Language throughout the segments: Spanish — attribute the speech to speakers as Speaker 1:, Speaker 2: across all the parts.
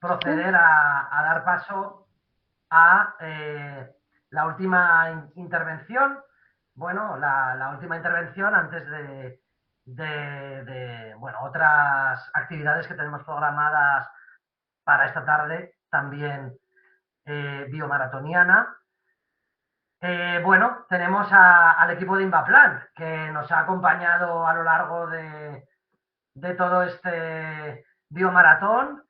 Speaker 1: proceder a dar paso a la última intervención. Bueno, la última intervención antes bueno, otras actividades que tenemos programadas para esta tarde, también biomaratoniana. Bueno, tenemos al equipo de Invaplan, que nos ha acompañado a lo largo de todo este biomaratón.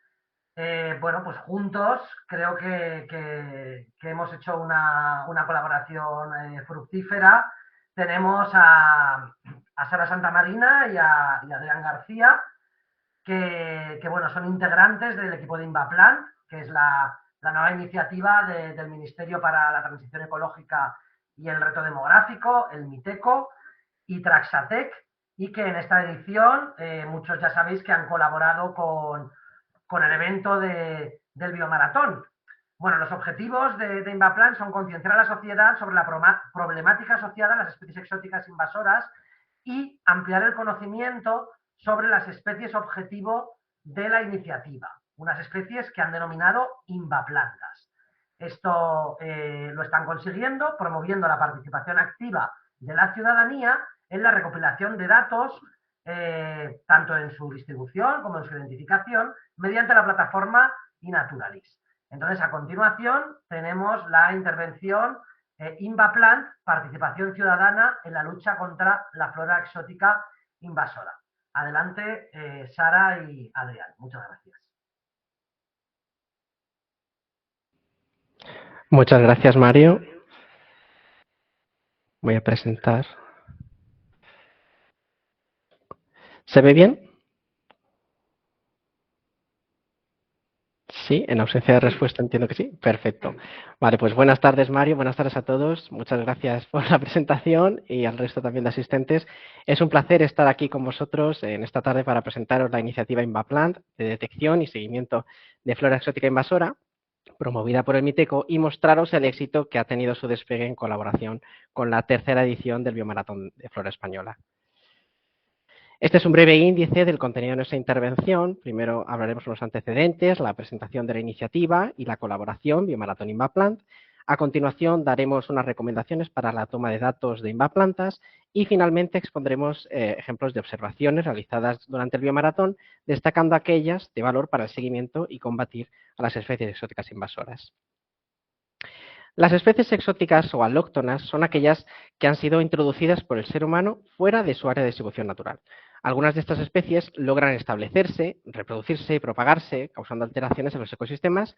Speaker 1: Bueno, pues juntos creo que hemos hecho una colaboración fructífera. Tenemos a Sara Santamarina y a Adrián García, bueno, son integrantes del equipo de Invaplan, que es la nueva iniciativa del Ministerio para la Transición Ecológica y el Reto Demográfico, el MITECO, y Traxatec, y que en esta edición muchos ya sabéis que han colaborado con el evento del biomaratón. Bueno, los objetivos de Invaplan son concienciar a la sociedad sobre la problemática asociada a las especies exóticas invasoras y ampliar el conocimiento sobre las especies objetivo de la iniciativa, unas especies que han denominado invaplantas. Esto lo están consiguiendo promoviendo la participación activa de la ciudadanía en la recopilación de datos, tanto en su distribución como en su identificación, mediante la plataforma iNaturalist. Entonces, a continuación, tenemos la intervención Invaplant, participación ciudadana en la lucha contra la flora exótica invasora. Adelante, Sara y Adrián. Muchas gracias.
Speaker 2: Muchas gracias, Mario. Voy a presentar. ¿Se ve bien? Sí, en ausencia de respuesta entiendo que sí. Perfecto. Vale, pues buenas tardes, Mario. Buenas tardes a todos. Muchas gracias por la presentación y al resto también de asistentes. Es un placer estar aquí con vosotros en esta tarde para presentaros la iniciativa Invaplant de detección y seguimiento de flora exótica invasora, promovida por el MITECO, y mostraros el éxito que ha tenido su despegue en colaboración con la tercera edición del Biomaratón de Flora Española. Este es un breve índice del contenido de nuestra intervención. Primero hablaremos de los antecedentes, la presentación de la iniciativa y la colaboración Biomaratón Invaplant. A continuación daremos unas recomendaciones para la toma de datos de Invaplantas y finalmente expondremos ejemplos de observaciones realizadas durante el biomaratón, destacando aquellas de valor para el seguimiento y combatir a las especies exóticas invasoras. Las especies exóticas o alóctonas son aquellas que han sido introducidas por el ser humano fuera de su área de distribución natural. Algunas de estas especies logran establecerse, reproducirse y propagarse, causando alteraciones en los ecosistemas,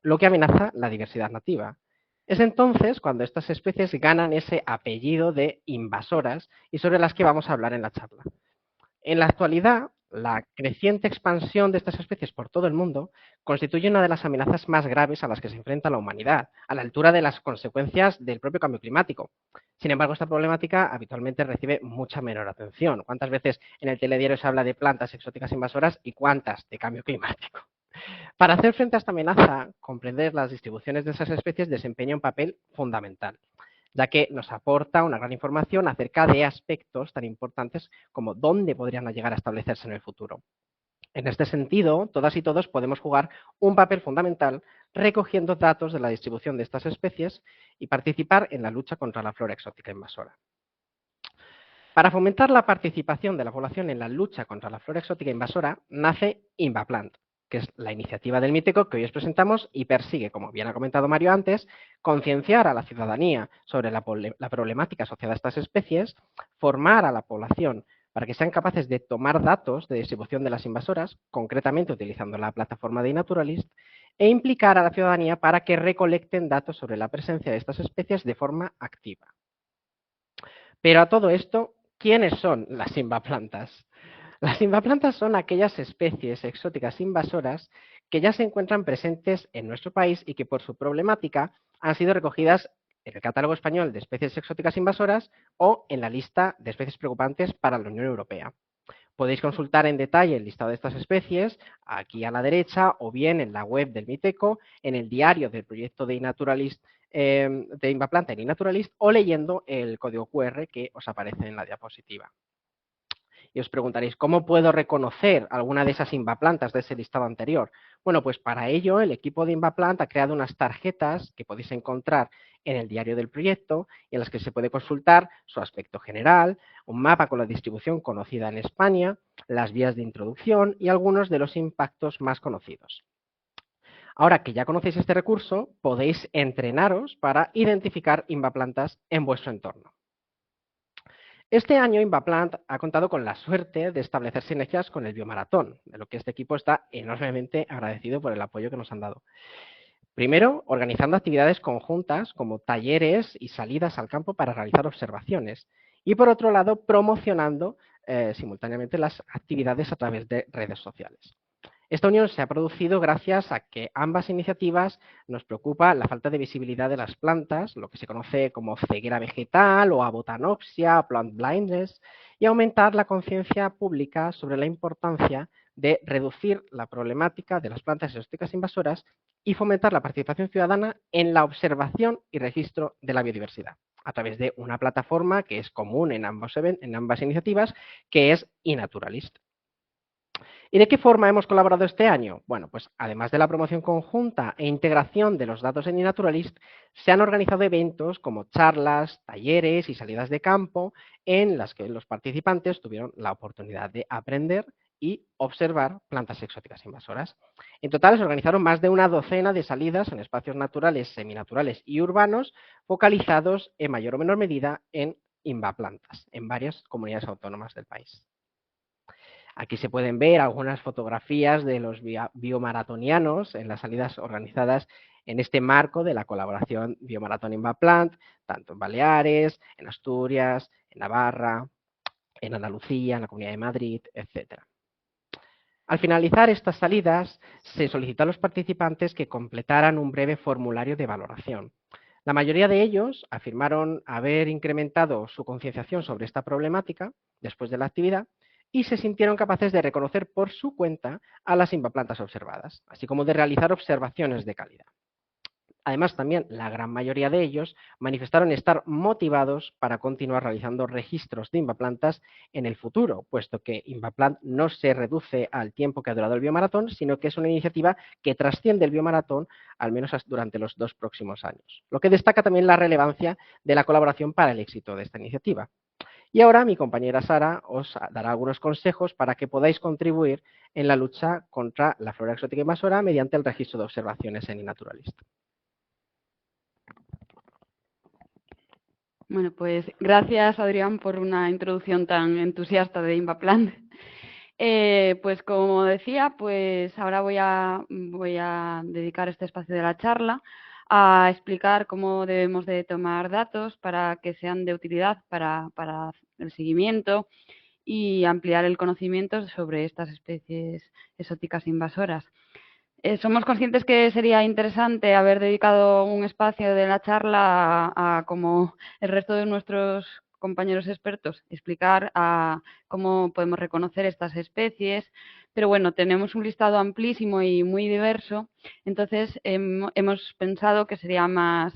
Speaker 2: lo que amenaza la diversidad nativa. Es entonces cuando estas especies ganan ese apellido de invasoras y sobre las que vamos a hablar en la charla. En la actualidad, la creciente expansión de estas especies por todo el mundo constituye una de las amenazas más graves a las que se enfrenta la humanidad, a la altura de las consecuencias del propio cambio climático. Sin embargo, esta problemática habitualmente recibe mucha menor atención. ¿Cuántas veces en el telediario se habla de plantas exóticas invasoras y cuántas de cambio climático? Para hacer frente a esta amenaza, comprender las distribuciones de esas especies desempeña un papel fundamental, ya que nos aporta una gran información acerca de aspectos tan importantes como dónde podrían llegar a establecerse en el futuro. En este sentido, todas y todos podemos jugar un papel fundamental recogiendo datos de la distribución de estas especies y participar en la lucha contra la flora exótica invasora. Para fomentar la participación de la población en la lucha contra la flora exótica invasora, nace Invaplant, que es la iniciativa del MITECO que hoy os presentamos y persigue, como bien ha comentado Mario antes, concienciar a la ciudadanía sobre la problemática asociada a estas especies, formar a la población para que sean capaces de tomar datos de distribución de las invasoras, concretamente utilizando la plataforma de iNaturalist, e implicar a la ciudadanía para que recolecten datos sobre la presencia de estas especies de forma activa. Pero a todo esto, ¿quiénes son las invaplantas? Las invaplantas son aquellas especies exóticas invasoras que ya se encuentran presentes en nuestro país y que por su problemática han sido recogidas en el Catálogo Español de Especies Exóticas Invasoras o en la lista de especies preocupantes para la Unión Europea. Podéis consultar en detalle el listado de estas especies aquí a la derecha o bien en la web del MITECO, en el diario del proyecto de iNaturalist, de Invaplanta en iNaturalist o leyendo el código QR que os aparece en la diapositiva. Y os preguntaréis, ¿cómo puedo reconocer alguna de esas Invaplantas de ese listado anterior? Bueno, pues para ello el equipo de Invaplant ha creado unas tarjetas que podéis encontrar en el diario del proyecto y en las que se puede consultar su aspecto general, un mapa con la distribución conocida en España, las vías de introducción y algunos de los impactos más conocidos. Ahora que ya conocéis este recurso, podéis entrenaros para identificar Invaplantas en vuestro entorno. Este año Invaplant ha contado con la suerte de establecer sinergias con el Biomaratón, de lo que este equipo está enormemente agradecido por el apoyo que nos han dado. Primero, organizando actividades conjuntas como talleres y salidas al campo para realizar observaciones. Y por otro lado, promocionando simultáneamente las actividades a través de redes sociales. Esta unión se ha producido gracias a que ambas iniciativas nos preocupa la falta de visibilidad de las plantas, lo que se conoce como ceguera vegetal o abotanopsia, plant blindness, y aumentar la conciencia pública sobre la importancia de reducir la problemática de las plantas exóticas invasoras y fomentar la participación ciudadana en la observación y registro de la biodiversidad a través de una plataforma que es común en ambas iniciativas, que es eNaturalist. ¿Y de qué forma hemos colaborado este año? Bueno, pues además de la promoción conjunta e integración de los datos en eNaturalist, se han organizado eventos como charlas, talleres y salidas de campo en las que los participantes tuvieron la oportunidad de aprender y observar plantas exóticas invasoras. En total se organizaron más de una docena de salidas en espacios naturales, seminaturales y urbanos, focalizados en mayor o menor medida en invaplantas, en varias comunidades autónomas del país. Aquí se pueden ver algunas fotografías de los biomaratonianos en las salidas organizadas en este marco de la colaboración Biomaratón Invaplant, tanto en Baleares, en Asturias, en Navarra, en Andalucía, en la Comunidad de Madrid, etc. Al finalizar estas salidas, se solicitó a los participantes que completaran un breve formulario de valoración. La mayoría de ellos afirmaron haber incrementado su concienciación sobre esta problemática después de la actividad y se sintieron capaces de reconocer por su cuenta a las invaplantas observadas, así como de realizar observaciones de calidad. Además, también la gran mayoría de ellos manifestaron estar motivados para continuar realizando registros de invaplantas en el futuro, puesto que Invaplant no se reduce al tiempo que ha durado el biomaratón, sino que es una iniciativa que trasciende el biomaratón al menos durante los 2 próximos años, lo que destaca también la relevancia de la colaboración para el éxito de esta iniciativa. Y ahora mi compañera Sara os dará algunos consejos para que podáis contribuir en la lucha contra la flora exótica invasora mediante el registro de observaciones en eNaturalist.
Speaker 3: Bueno, pues gracias, Adrián, por una introducción tan entusiasta de Invaplant. Pues como decía, pues ahora voy a dedicar este espacio de la charla a explicar cómo debemos de tomar datos para que sean de utilidad para el seguimiento y ampliar el conocimiento sobre estas especies exóticas invasoras. Somos conscientes que sería interesante haber dedicado un espacio de la charla a como el resto de nuestros compañeros expertos, explicar cómo podemos reconocer estas especies, pero bueno, tenemos un listado amplísimo y muy diverso, entonces hemos pensado que sería más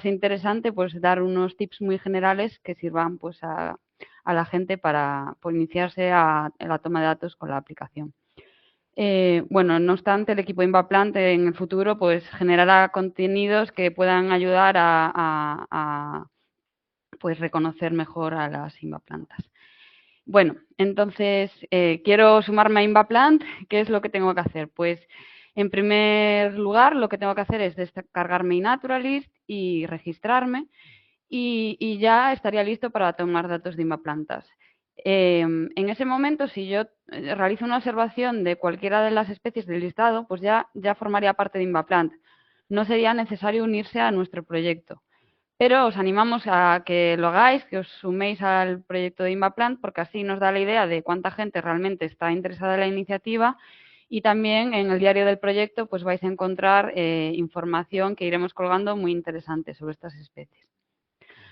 Speaker 3: interesante pues dar unos tips muy generales que sirvan pues a la gente para iniciarse en la toma de datos con la aplicación. Bueno, no obstante, el equipo Invaplant en el futuro pues generará contenidos que puedan ayudar a pues reconocer mejor a las invaplantas. Bueno, entonces quiero sumarme a Invaplant. ¿Qué es lo que tengo que hacer? Pues en primer lugar lo que tengo que hacer es descargarme eNaturalist y registrarme y ya estaría listo para tomar datos de invaplantas. En ese momento, si yo realizo una observación de cualquiera de las especies del listado, pues ya formaría parte de Invaplant. No sería necesario unirse a nuestro proyecto. Pero os animamos a que lo hagáis, que os suméis al proyecto de Invaplant, porque así nos da la idea de cuánta gente realmente está interesada en la iniciativa y también en el diario del proyecto pues vais a encontrar información que iremos colgando muy interesante sobre estas especies.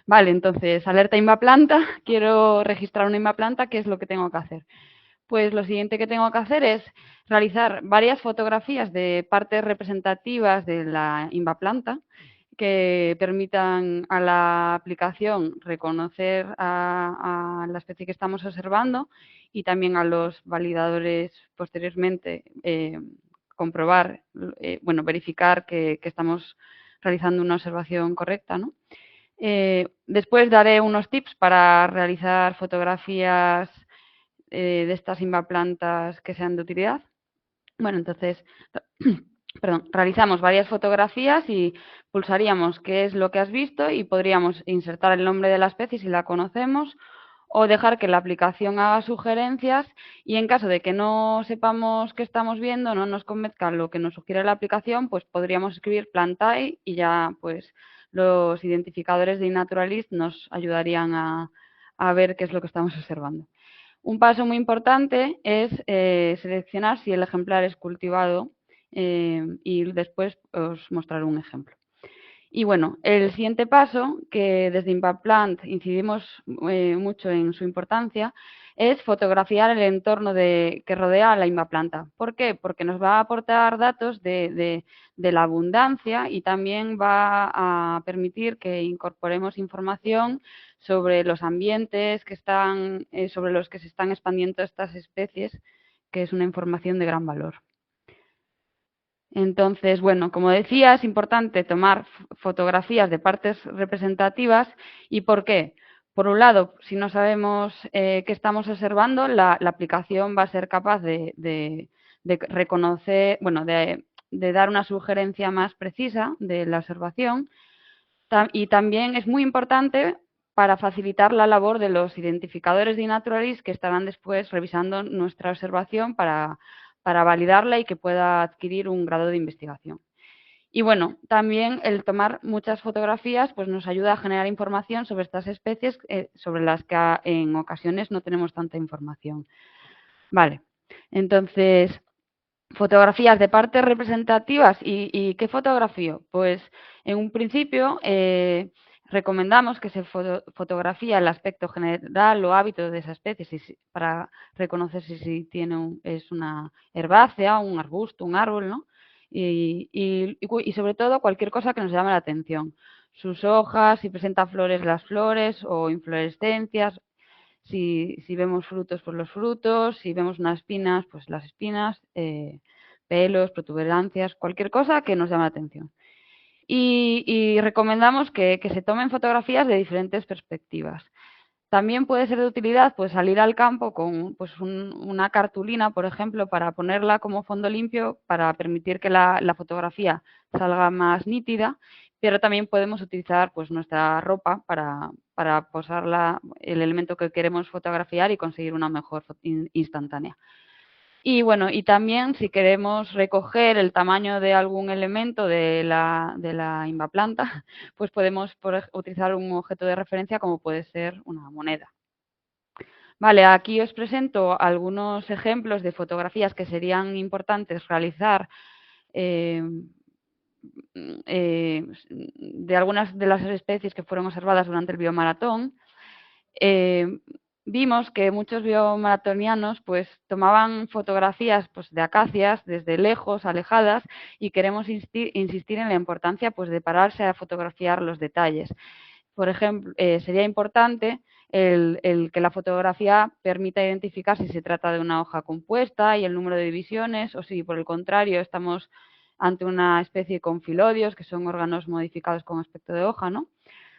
Speaker 3: Vale, entonces, alerta Invaplanta, quiero registrar una Invaplanta, ¿qué es lo que tengo que hacer? Pues lo siguiente que tengo que hacer es realizar varias fotografías de partes representativas de la Invaplanta. que permitan a la aplicación reconocer a la especie que estamos observando y también a los validadores posteriormente comprobar, verificar que estamos realizando una observación correcta, ¿no? Después daré unos tips para realizar fotografías de estas invaplantas que sean de utilidad. Bueno, entonces, perdón, realizamos varias fotografías y pulsaríamos qué es lo que has visto y podríamos insertar el nombre de la especie si la conocemos o dejar que la aplicación haga sugerencias y en caso de que no sepamos qué estamos viendo, no nos convenzca lo que nos sugiere la aplicación, pues podríamos escribir plantae y ya pues los identificadores de iNaturalist nos ayudarían a ver qué es lo que estamos observando. Un paso muy importante es seleccionar si el ejemplar es cultivado y después os mostraré un ejemplo. Y bueno, el siguiente paso, que desde InvaPlant incidimos mucho en su importancia, es fotografiar el entorno que rodea a la InvaPlanta. ¿Por qué? Porque nos va a aportar datos de la abundancia y también va a permitir que incorporemos información sobre los ambientes que están, sobre los que se están expandiendo estas especies, que es una información de gran valor. Entonces, bueno, como decía, es importante tomar fotografías de partes representativas. ¿Y por qué? Por un lado, si no sabemos qué estamos observando, la aplicación va a ser capaz de reconocer, bueno, de dar una sugerencia más precisa de la observación. Y también es muy importante para facilitar la labor de los identificadores de iNaturalist que estarán después revisando nuestra observación para validarla y que pueda adquirir un grado de investigación. Y bueno, también el tomar muchas fotografías pues nos ayuda a generar información sobre estas especies sobre las que en ocasiones no tenemos tanta información. Vale, entonces, fotografías de partes representativas. ¿Y qué fotografío? Pues en un principio recomendamos que se fotografía el aspecto general o hábitos de esa especie para reconocer si es una herbácea, un arbusto, un árbol, ¿no? Y sobre todo cualquier cosa que nos llame la atención. Sus hojas, si presenta flores, las flores o inflorescencias. Si vemos frutos, pues los frutos. Si vemos unas espinas, pues las espinas. Pelos, protuberancias, cualquier cosa que nos llame la atención. Y recomendamos que se tomen fotografías de diferentes perspectivas. También puede ser de utilidad pues salir al campo con pues, una cartulina, por ejemplo, para ponerla como fondo limpio para permitir que la fotografía salga más nítida, pero también podemos utilizar pues, nuestra ropa para posar el elemento que queremos fotografiar y conseguir una mejor instantánea. Y bueno, y también si queremos recoger el tamaño de algún elemento de la InvaPlanta, pues podemos utilizar un objeto de referencia como puede ser una moneda. Vale, aquí os presento algunos ejemplos de fotografías que serían importantes realizar de algunas de las especies que fueron observadas durante el biomaratón. Vimos que muchos biomaratonianos pues tomaban fotografías pues, de acacias desde lejos, alejadas, y queremos insistir en la importancia pues, de pararse a fotografiar los detalles. Por ejemplo, sería importante el que la fotografía permita identificar si se trata de una hoja compuesta y el número de divisiones, o si por el contrario estamos ante una especie con filodios, que son órganos modificados con aspecto de hoja, ¿no?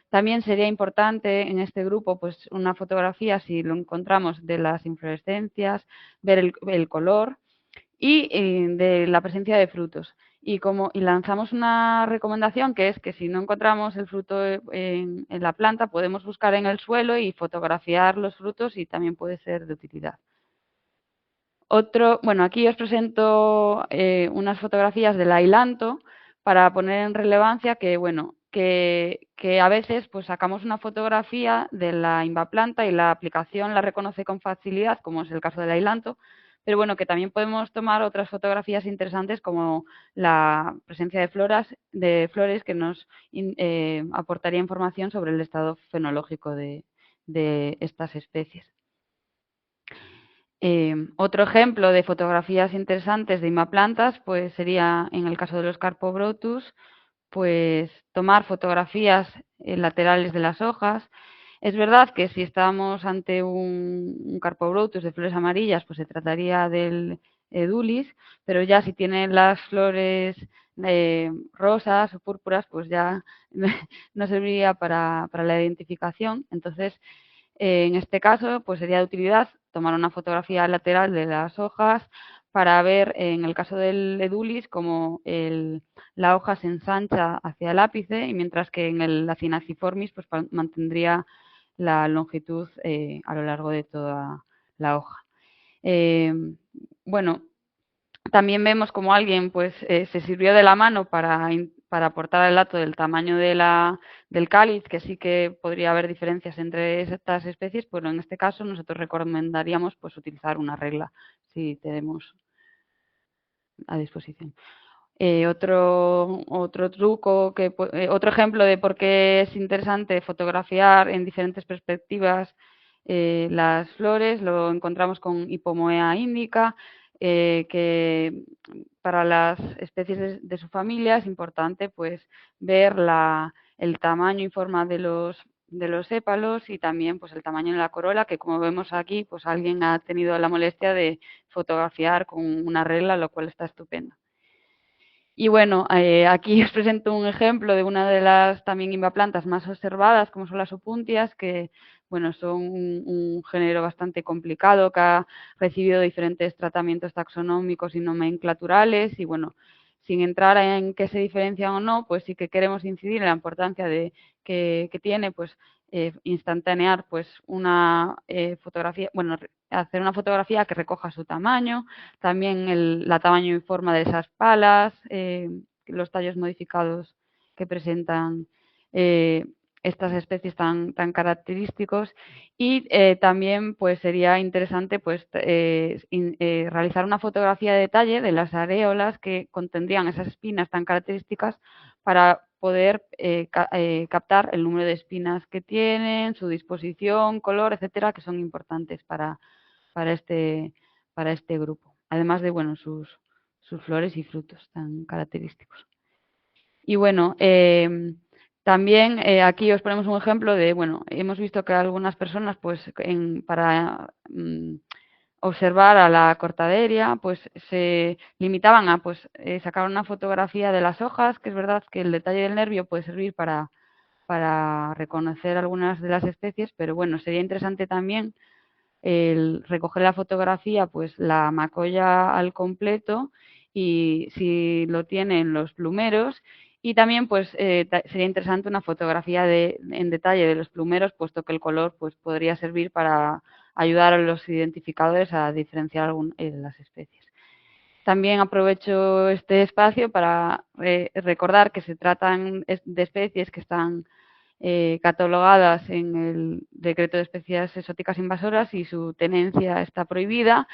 Speaker 3: También sería importante en este grupo pues una fotografía, si lo encontramos, de las inflorescencias, ver el color y de la presencia de frutos. Y lanzamos una recomendación, que es que si no encontramos el fruto en la planta, podemos buscar en el suelo y fotografiar los frutos, y también puede ser de utilidad. Bueno, aquí os presento unas fotografías del ailanto para poner en relevancia que, bueno, que a veces pues sacamos una fotografía de la InvaPlanta y la aplicación la reconoce con facilidad, como es el caso del ailanto, pero bueno, que también podemos tomar otras fotografías interesantes como la presencia de flores que nos aportaría información sobre el estado fenológico de estas especies. Otro ejemplo de fotografías interesantes de InvaPlantas pues sería en el caso de los Carpobrotus, pues tomar fotografías laterales de las hojas. Es verdad que si estábamos ante un Carpobrotus de flores amarillas, pues se trataría del Edulis, pero ya si tiene las flores rosas o púrpuras, pues ya no serviría para la identificación. Entonces, en este caso, pues sería de utilidad tomar una fotografía lateral de las hojas para ver, en el caso del Edulis, cómo la hoja se ensancha hacia el ápice, y mientras que en el Acinaciformis pues mantendría la longitud a lo largo de toda la hoja. Bueno, también vemos como alguien pues se sirvió de la mano para aportar el dato del tamaño del cáliz, que sí que podría haber diferencias entre estas especies, pero en este caso nosotros recomendaríamos pues utilizar una regla si tenemos a disposición. Otro truco, otro ejemplo de por qué es interesante fotografiar en diferentes perspectivas las flores, lo encontramos con Hipomoea indica, que para las especies de su familia es importante pues ver el tamaño y forma de los sépalos, y también pues el tamaño de la corola, que como vemos aquí pues alguien ha tenido la molestia de fotografiar con una regla, lo cual está estupendo. Y bueno, aquí os presento un ejemplo de una de las también invaplantas más observadas, como son las opuntias, que bueno, son un género bastante complicado que ha recibido diferentes tratamientos taxonómicos y nomenclaturales, y bueno, sin entrar en qué se diferencian o no, pues sí que queremos incidir en la importancia que tiene pues instantanear pues una fotografía, bueno, hacer una fotografía que recoja su tamaño, también la tamaño y forma de esas palas, los tallos modificados que presentan estas especies tan característicos, y también pues sería interesante pues realizar una fotografía de detalle de las areolas que contendrían esas espinas tan características para poder captar el número de espinas que tienen, su disposición, color, etcétera, que son importantes para este grupo, además de bueno sus flores y frutos tan característicos. Y bueno, también aquí os ponemos un ejemplo de, bueno, hemos visto que algunas personas pues para observar a la cortaderia pues se limitaban a pues sacar una fotografía de las hojas, que es verdad que el detalle del nervio puede servir para reconocer algunas de las especies, pero bueno, sería interesante también el recoger la fotografía, pues la macolla al completo, y si lo tienen los plumeros, y también pues sería interesante una fotografía en detalle de los plumeros, puesto que el color pues podría servir para ayudar a los identificadores a diferenciar las especies. También aprovecho este espacio para recordar que se tratan de especies que están catalogadas en el Decreto de Especies Exóticas Invasoras, y su tenencia está prohibida.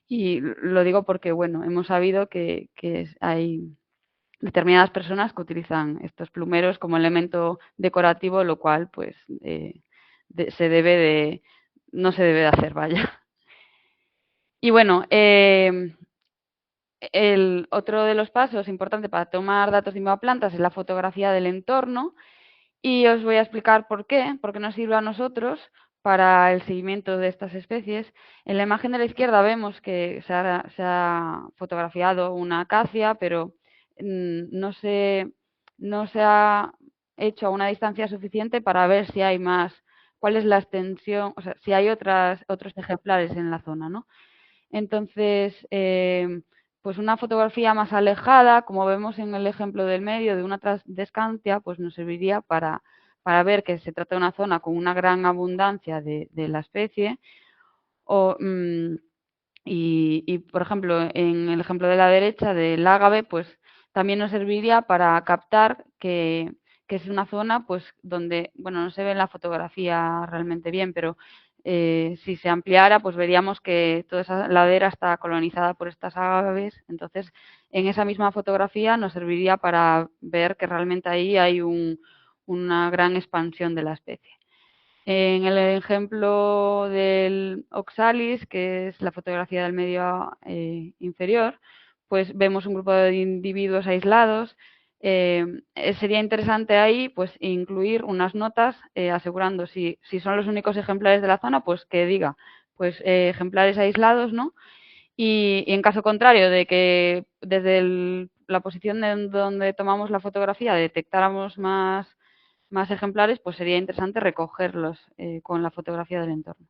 Speaker 3: Y lo digo porque, bueno, hemos sabido que hay determinadas personas que utilizan estos plumeros como elemento decorativo, lo cual, pues, no se debe de hacer, vaya. Y bueno, otro de los pasos importantes para tomar datos de invaplantas es la fotografía del entorno. Y os voy a explicar por qué nos sirve a nosotros para el seguimiento de estas especies. En la imagen de la izquierda vemos que se ha fotografiado una acacia, pero no se ha hecho a una distancia suficiente para ver si hay más, cuál es la extensión, o sea, si hay otros ejemplares en la zona, ¿no? Entonces, pues una fotografía más alejada, como vemos en el ejemplo del medio de una Descantia, pues nos serviría para ver que se trata de una zona con una gran abundancia de la especie. Y, por ejemplo, en el ejemplo de la derecha del ágave, pues también nos serviría para captar que es una zona pues donde, bueno, no se ve en la fotografía realmente bien, pero si se ampliara, pues veríamos que toda esa ladera está colonizada por estas aves. Entonces, en esa misma fotografía nos serviría para ver que realmente ahí hay una gran expansión de la especie. En el ejemplo del Oxalis, que es la fotografía del medio inferior, pues vemos un grupo de individuos aislados sería interesante ahí pues incluir unas notas asegurando si son los únicos ejemplares de la zona, pues que diga pues ejemplares aislados, ¿no? Y en caso contrario de que desde la posición en donde tomamos la fotografía detectáramos más ejemplares, pues sería interesante recogerlos con la fotografía del entorno.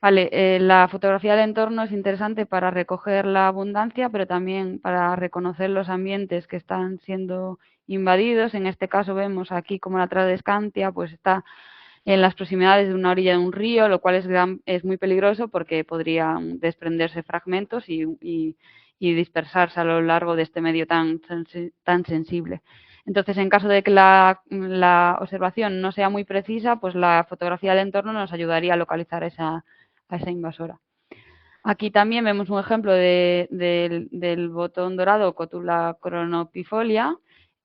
Speaker 3: Vale, la fotografía del entorno es interesante para recoger la abundancia, pero también para reconocer los ambientes que están siendo invadidos. En este caso vemos aquí como la Tradescantia pues está en las proximidades de una orilla de un río, lo cual es muy peligroso porque podrían desprenderse fragmentos y dispersarse a lo largo de este medio tan sensible. Entonces, en caso de que la observación no sea muy precisa, pues la fotografía del entorno nos ayudaría a localizar a esa invasora. Aquí también vemos un ejemplo del botón dorado Cotula chronopifolia.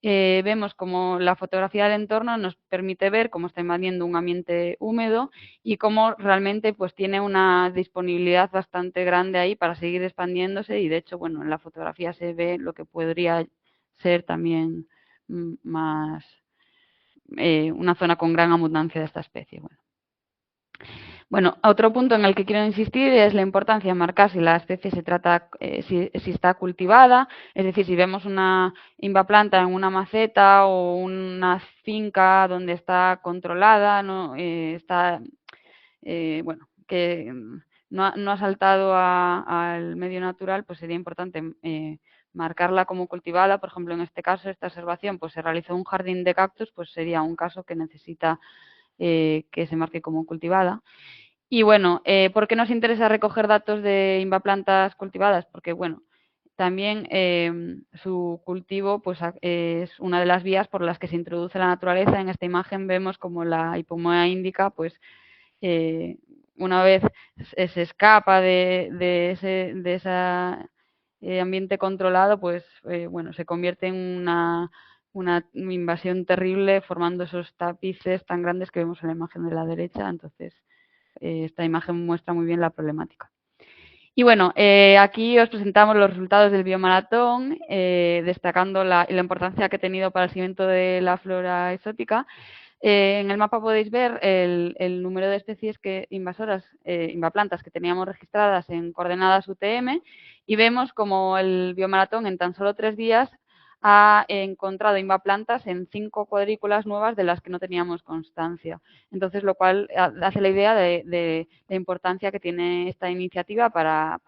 Speaker 3: Vemos como la fotografía del entorno nos permite ver cómo está invadiendo un ambiente húmedo y cómo realmente pues tiene una disponibilidad bastante grande ahí para seguir expandiéndose y de hecho, bueno, en la fotografía se ve lo que podría ser también más una zona con gran abundancia de esta especie. Bueno, otro punto en el que quiero insistir es la importancia de marcar si la especie se trata, si está cultivada, es decir, si vemos una invaplanta en una maceta o una finca donde está controlada, ¿no? Está, bueno, que no ha saltado al medio natural, pues sería importante marcarla como cultivada. Por ejemplo, en este caso, esta observación, pues se realizó un jardín de cactus, pues sería un caso que necesita que se marque como cultivada. Y bueno, ¿por qué nos interesa recoger datos de invaplantas cultivadas? Porque, bueno, también su cultivo pues, es una de las vías por las que se introduce la naturaleza. En esta imagen vemos como la Hipomoea indica, pues, una vez se escapa de ese ambiente controlado, pues, bueno, se convierte en una invasión terrible, formando esos tapices tan grandes que vemos en la imagen de la derecha. Entonces, esta imagen muestra muy bien la problemática. Y bueno, aquí os presentamos los resultados del biomaratón, destacando la importancia que ha tenido para el seguimiento de la flora exótica. En el mapa podéis ver el número de especies invasoras, invaplantas que teníamos registradas en coordenadas UTM y vemos como el biomaratón en tan solo 3 días ha encontrado invaplantas en 5 cuadrículas nuevas de las que no teníamos constancia. Entonces, lo cual hace la idea de la importancia que tiene esta iniciativa para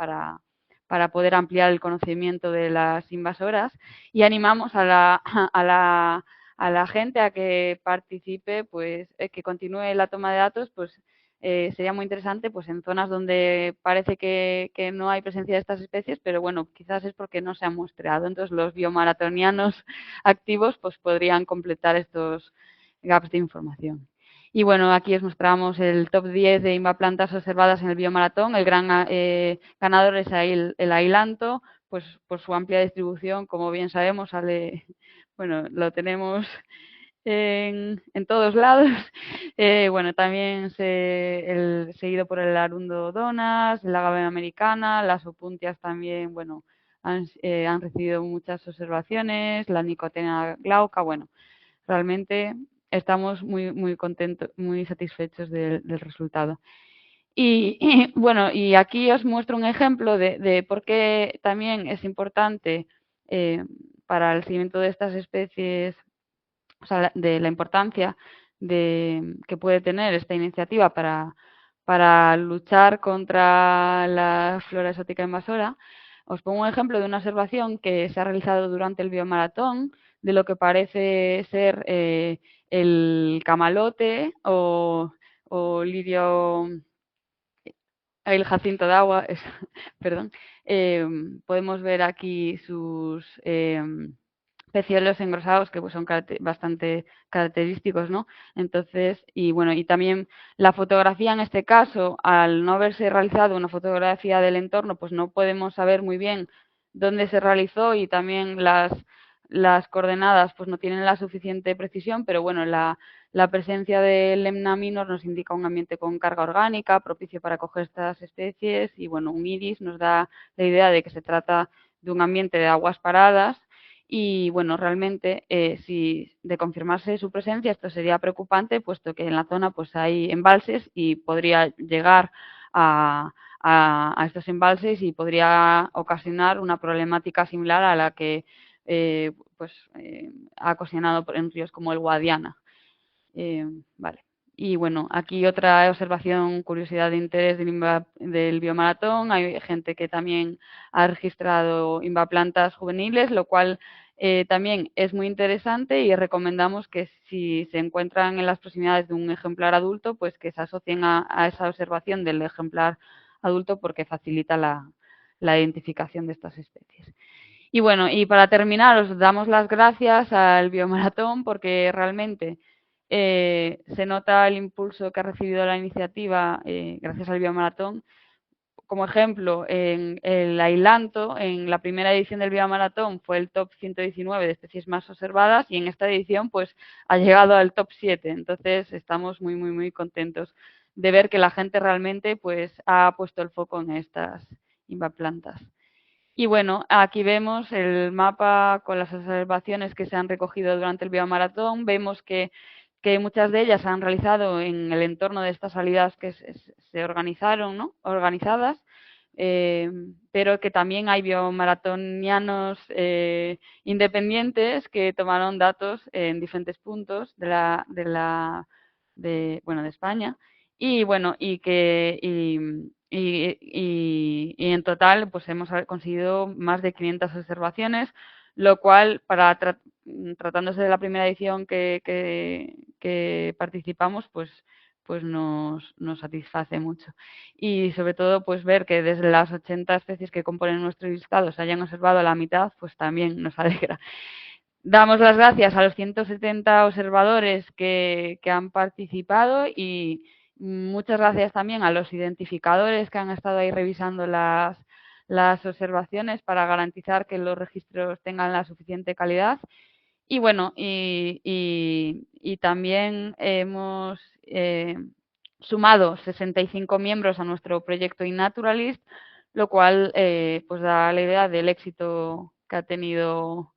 Speaker 3: poder ampliar el conocimiento de las invasoras y animamos a la gente a que participe, pues que continúe la toma de datos, pues sería muy interesante pues en zonas donde parece que no hay presencia de estas especies, pero bueno, quizás es porque no se han muestreado. Entonces los biomaratonianos activos pues podrían completar estos gaps de información. Y bueno, aquí os mostramos el top 10 de invaplantas observadas en el biomaratón. El gran ganador es el ailanto, pues por su amplia distribución, como bien sabemos, sale, bueno, lo tenemos en todos lados. Bueno, también seguido por el arundo donas, la agave americana, las opuntias también, bueno, han recibido muchas observaciones, la nicotena glauca, bueno, realmente estamos muy contentos, muy satisfechos del resultado. Y bueno, y aquí os muestro un ejemplo de por qué también es importante para el seguimiento de estas especies, o sea, de la importancia que puede tener esta iniciativa para luchar contra la flora exótica invasora. Os pongo un ejemplo de una observación que se ha realizado durante el biomaratón de lo que parece ser el camalote o lirio, el jacinto de agua, perdón. Podemos ver aquí sus pecíolos engrosados que pues, son bastante característicos, ¿no? Entonces, y bueno, y también la fotografía en este caso, al no haberse realizado una fotografía del entorno, pues no podemos saber muy bien dónde se realizó y también las coordenadas pues no tienen la suficiente precisión, pero bueno, la presencia del Lemna minor nos indica un ambiente con carga orgánica, propicio para coger estas especies y bueno, un iris nos da la idea de que se trata de un ambiente de aguas paradas Y bueno, realmente, si de confirmarse su presencia, esto sería preocupante, puesto que en la zona pues hay embalses y podría llegar a estos embalses y podría ocasionar una problemática similar a la que ha ocasionado en ríos como el Guadiana. Vale. Y bueno, aquí otra observación, curiosidad de interés del biomaratón. Hay gente que también ha registrado invaplantas juveniles, lo cual también es muy interesante y recomendamos que si se encuentran en las proximidades de un ejemplar adulto, pues que se asocien a esa observación del ejemplar adulto porque facilita la identificación de estas especies. Y bueno, y para terminar, os damos las gracias al Biomaratón porque realmente se nota el impulso que ha recibido la iniciativa gracias al Biomaratón. Como ejemplo, en el Ailanto, en la primera edición del Biomaratón fue el top 119 de especies más observadas y en esta edición pues ha llegado al top 7. Entonces estamos muy, muy, muy contentos de ver que la gente realmente pues ha puesto el foco en estas invaplantas. Y bueno, aquí vemos el mapa con las observaciones que se han recogido durante el biomaratón. Vemos que muchas de ellas se han realizado en el entorno de estas salidas que se organizaron, ¿no? Organizadas, pero que también hay biomaratonianos independientes que tomaron datos en diferentes puntos de España. Y bueno, y en total pues hemos conseguido más de 500 observaciones, lo cual tratándose de la primera edición que participamos, pues nos satisface mucho. Y sobre todo pues ver que desde las 80 especies que componen nuestro listado se hayan observado la mitad, pues también nos alegra. Damos las gracias a los 170 observadores que han participado y muchas gracias también a los identificadores que han estado ahí revisando las observaciones para garantizar que los registros tengan la suficiente calidad. Y bueno, y también hemos sumado 65 miembros a nuestro proyecto iNaturalist, lo cual pues da la idea del éxito que ha tenido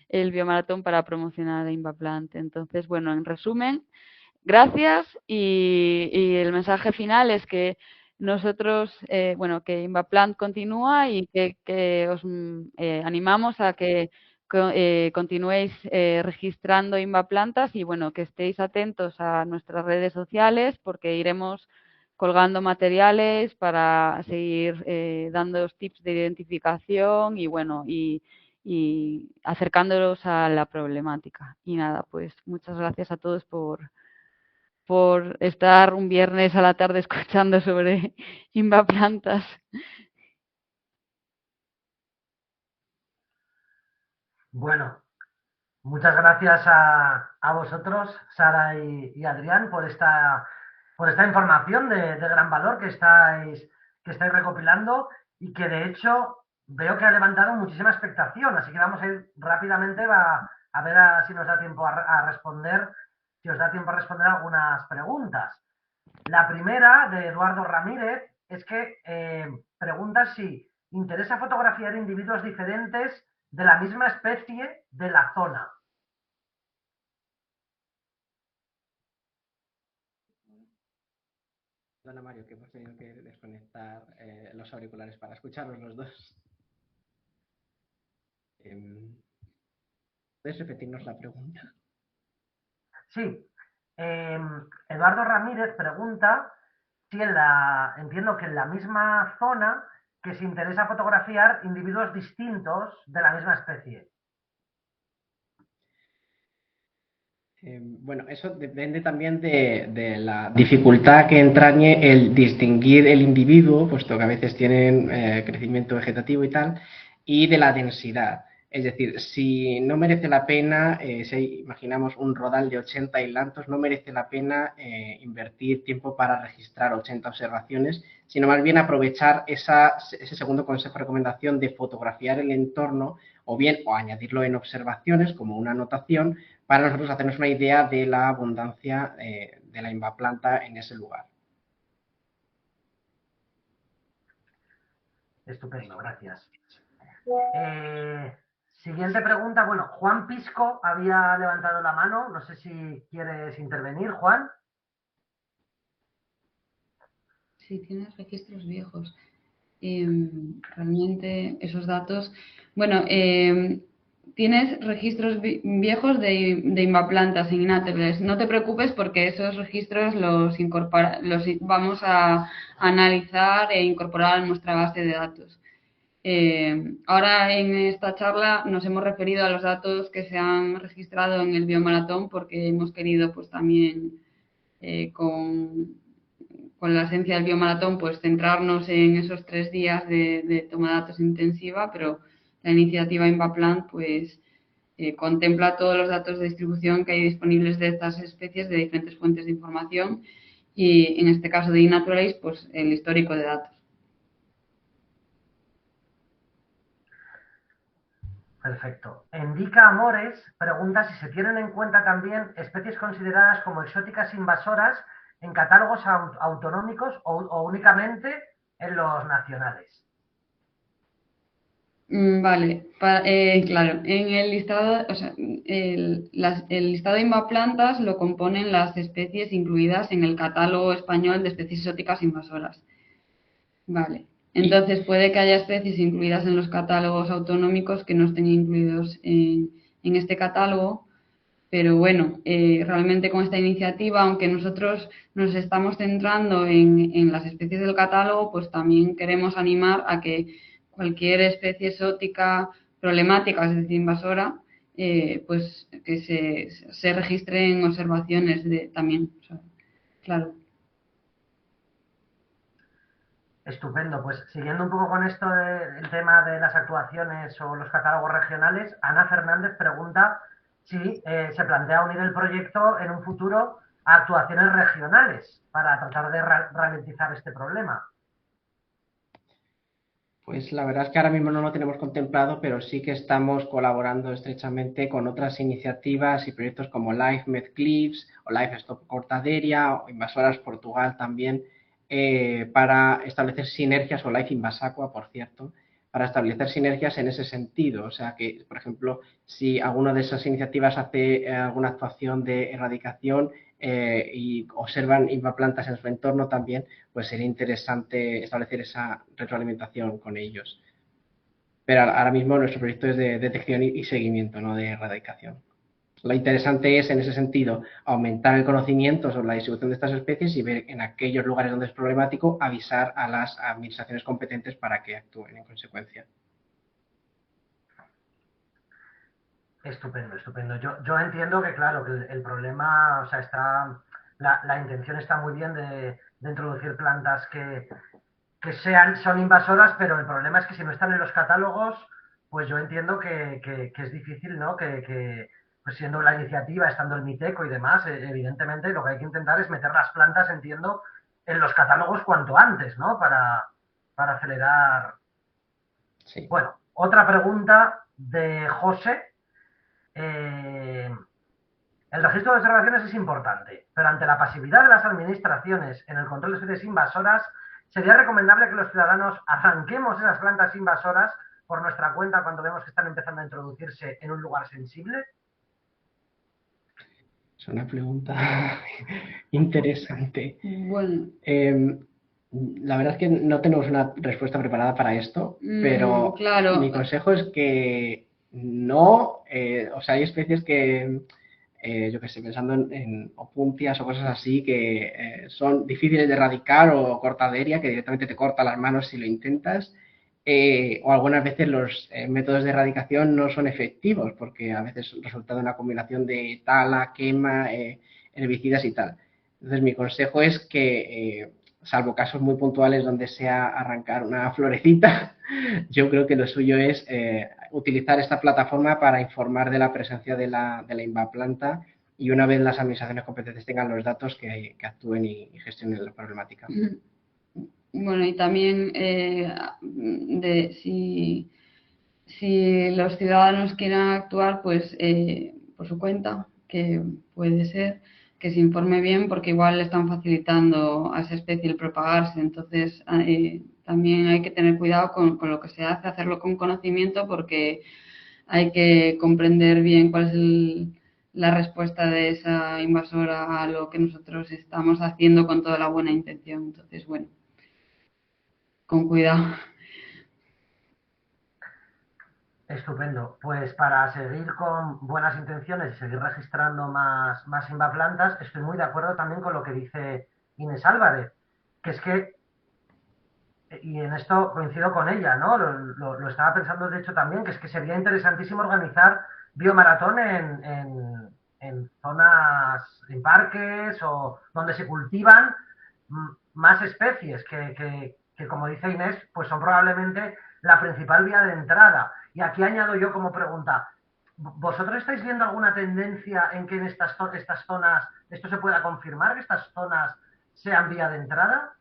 Speaker 3: el biomaratón para promocionar a Invaplant. Entonces, bueno, en resumen, gracias y el mensaje final es que nosotros, que Invaplant continúa y que os animamos a que continuéis registrando Invaplantas y bueno, que estéis atentos a nuestras redes sociales porque iremos colgando materiales para seguir dándoos tips de identificación y bueno, y acercándolos a la problemática. Y nada, pues muchas gracias a todos por estar un viernes a la tarde escuchando sobre invaplantas.
Speaker 1: Bueno, muchas gracias a vosotros, Sara y Adrián, por esta información de gran valor que estáis recopilando y que de hecho veo que ha levantado muchísima expectación. Así que vamos a ir rápidamente a ver si nos da tiempo a responder, si os da tiempo a responder algunas preguntas. La primera, de Eduardo Ramírez, es que pregunta si interesa fotografiar individuos diferentes de la misma especie de la zona.
Speaker 2: Perdona, Mario, que hemos tenido que desconectar los auriculares para escucharlos los dos. ¿Puedes repetirnos la pregunta?
Speaker 1: Sí. Eduardo Ramírez pregunta si entiendo que en la misma zona que se interesa fotografiar individuos distintos de la misma especie.
Speaker 2: Bueno, eso depende también de la dificultad que entrañe el distinguir el individuo, puesto que a veces tienen crecimiento vegetativo y tal, y de la densidad. Es decir, si no merece la pena, si imaginamos un rodal de 80 hilantos, no merece la pena invertir tiempo para registrar 80 observaciones, sino más bien aprovechar ese segundo consejo, recomendación de fotografiar el entorno o añadirlo en observaciones como una anotación para nosotros hacernos una idea de la abundancia de la invaplanta en ese lugar.
Speaker 1: Estupendo, gracias. Siguiente pregunta. Bueno, Juan Pisco había levantado la mano. No sé si quieres intervenir, Juan.
Speaker 3: Si tienes registros viejos. Realmente esos datos. Bueno, tienes registros viejos de Invaplantas en Inatebles. No te preocupes porque esos registros los vamos a analizar e incorporar a nuestra base de datos. Ahora en esta charla nos hemos referido a los datos que se han registrado en el biomaratón porque hemos querido pues también con la esencia del biomaratón pues centrarnos en esos 3 días de toma de datos intensiva, pero la iniciativa INVAPLANT pues contempla todos los datos de distribución que hay disponibles de estas especies de diferentes fuentes de información y en este caso de iNaturalist pues el histórico de datos.
Speaker 1: Perfecto. Endica Amores pregunta si se tienen en cuenta también especies consideradas como exóticas invasoras en catálogos autonómicos o únicamente en los nacionales.
Speaker 3: Vale, claro, en el listado, o sea, el listado de Invaplantas lo componen las especies incluidas en el catálogo español de especies exóticas invasoras. Vale. Entonces puede que haya especies incluidas en los catálogos autonómicos que no estén incluidos en este catálogo, pero bueno, realmente con esta iniciativa, aunque nosotros nos estamos centrando en las especies del catálogo, pues también queremos animar a que cualquier especie exótica problemática, es decir, invasora, pues que se registre en observaciones también. O sea, claro.
Speaker 1: Estupendo, pues siguiendo un poco con esto del tema de las actuaciones o los catálogos regionales, Ana Fernández pregunta si se plantea unir el proyecto en un futuro a actuaciones regionales para tratar de ralentizar este problema.
Speaker 2: Pues la verdad es que ahora mismo no lo tenemos contemplado, pero sí que estamos colaborando estrechamente con otras iniciativas y proyectos como Life Medclips o Life Stop Cortaderia o Invasoras Portugal también, para establecer sinergias, o Life Invasacua, por cierto, para establecer sinergias en ese sentido. O sea que, por ejemplo, si alguna de esas iniciativas hace alguna actuación de erradicación y observan invaplantas en su entorno también, pues sería interesante establecer esa retroalimentación con ellos. Pero ahora mismo nuestro proyecto es de detección y seguimiento, no de erradicación. Lo interesante es, en ese sentido, aumentar el conocimiento sobre la distribución de estas especies y ver en aquellos lugares donde es problemático, avisar a las administraciones competentes para que actúen en consecuencia.
Speaker 1: Estupendo, estupendo. Yo entiendo que, claro, que el problema, o sea, la intención está muy bien de introducir plantas que son invasoras, pero el problema es que si no están en los catálogos, pues yo entiendo que es difícil, ¿no? Pues siendo la iniciativa, estando el MITECO y demás, evidentemente lo que hay que intentar es meter las plantas, entiendo, en los catálogos cuanto antes, ¿no? Para acelerar.
Speaker 2: Sí.
Speaker 1: Bueno, otra pregunta de José. El registro de observaciones es importante, pero ante la pasividad de las administraciones en el control de especies invasoras, ¿sería recomendable que los ciudadanos arranquemos esas plantas invasoras por nuestra cuenta cuando vemos que están empezando a introducirse en un lugar sensible?
Speaker 2: Es una pregunta interesante.
Speaker 3: Bueno.
Speaker 2: La verdad es que no tenemos una respuesta preparada para esto, pero
Speaker 3: claro.
Speaker 2: Mi consejo es que no, o sea, hay especies que, yo que sé, pensando en opuntias o cosas así, que son difíciles de erradicar, o cortaderia, que directamente te corta las manos si lo intentas, o algunas veces los métodos de erradicación no son efectivos, porque a veces resulta de una combinación de tala, quema, herbicidas y tal. Entonces mi consejo es que, salvo casos muy puntuales donde sea arrancar una florecita, yo creo que lo suyo es utilizar esta plataforma para informar de la presencia de la invaplanta, y una vez las administraciones competentes tengan los datos, que actúen y gestionen la problemática.
Speaker 3: Bueno, y también si los ciudadanos quieren actuar, pues por su cuenta, que puede ser que se informe bien, porque igual le están facilitando a esa especie el propagarse. Entonces, también hay que tener cuidado con lo que se hace, hacerlo con conocimiento, porque hay que comprender bien cuál es la respuesta de esa invasora a lo que nosotros estamos haciendo con toda la buena intención. Entonces, bueno, con cuidado.
Speaker 1: Estupendo. Pues para seguir con buenas intenciones y seguir registrando más invaplantas, estoy muy de acuerdo también con lo que dice Inés Álvarez, que es que, y en esto coincido con ella, ¿no? Lo estaba pensando de hecho también, que es que sería interesantísimo organizar biomaratón en zonas, en parques o donde se cultivan más especies que, como dice Inés, pues son probablemente la principal vía de entrada. Y aquí añado yo como pregunta, ¿vosotros estáis viendo alguna tendencia en que en estas zonas esto se pueda confirmar, que estas zonas sean vía de entrada?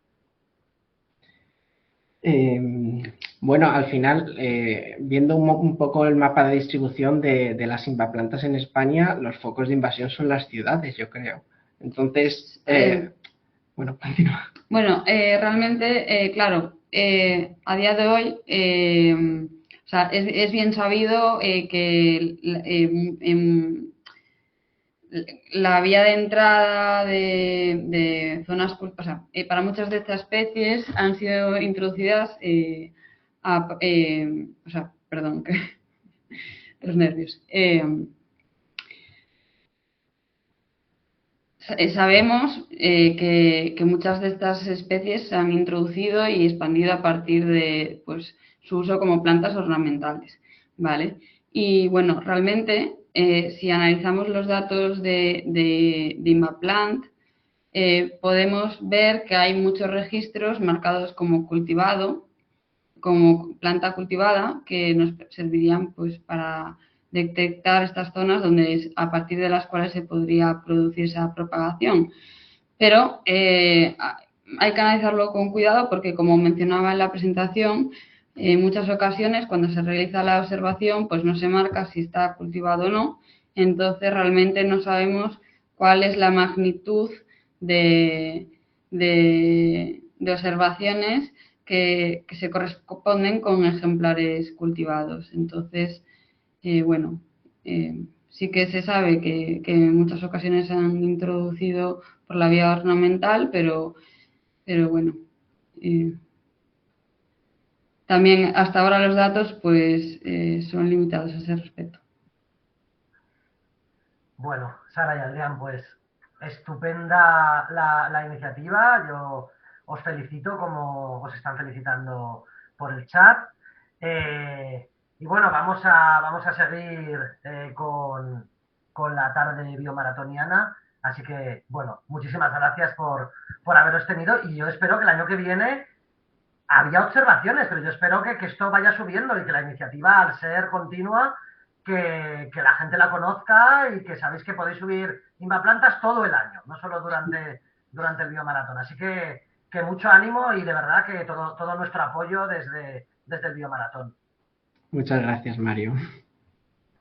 Speaker 2: Bueno, al final, viendo un poco el mapa de distribución de las invaplantas en España, los focos de invasión son las ciudades, yo creo. Entonces, bueno, continúa.
Speaker 3: Bueno, realmente, claro, a día de hoy, o sea, es bien sabido que la vía de entrada de zonas, o sea, para muchas de estas especies han sido introducidas o sea, perdón, que los nervios. Sabemos que muchas de estas especies se han introducido y expandido a partir de pues, su uso como plantas ornamentales, ¿vale? Y bueno, realmente, si analizamos los datos de Invaplant, podemos ver que hay muchos registros marcados como cultivado, como planta cultivada, que nos servirían pues para detectar estas zonas donde a partir de las cuales se podría producir esa propagación. Pero hay que analizarlo con cuidado porque, como mencionaba en la presentación, en muchas ocasiones cuando se realiza la observación pues no se marca si está cultivado o no, entonces realmente no sabemos cuál es la magnitud de observaciones que se corresponden con ejemplares cultivados. Entonces, bueno, sí que se sabe que en muchas ocasiones se han introducido por la vía ornamental, pero bueno, también hasta ahora los datos pues son limitados a ese respecto.
Speaker 1: Bueno, Sara y Adrián, pues estupenda la iniciativa. Yo os felicito como os están felicitando por el chat. Y bueno, vamos a seguir con la tarde biomaratoniana. Así que, bueno, muchísimas gracias por haberos tenido y yo espero que el año que viene había observaciones, pero yo espero que esto vaya subiendo y que la iniciativa, al ser continua, que la gente la conozca y que sabéis que podéis subir invaplantas todo el año, no solo durante el biomaratón. Así que mucho ánimo y de verdad que todo nuestro apoyo desde el biomaratón.
Speaker 2: Muchas gracias, Mario.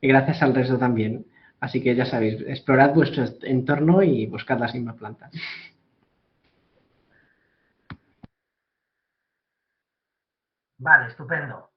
Speaker 2: Y gracias al resto también. Así que ya sabéis, explorad vuestro entorno y buscad las invaplantas.
Speaker 1: Vale, estupendo.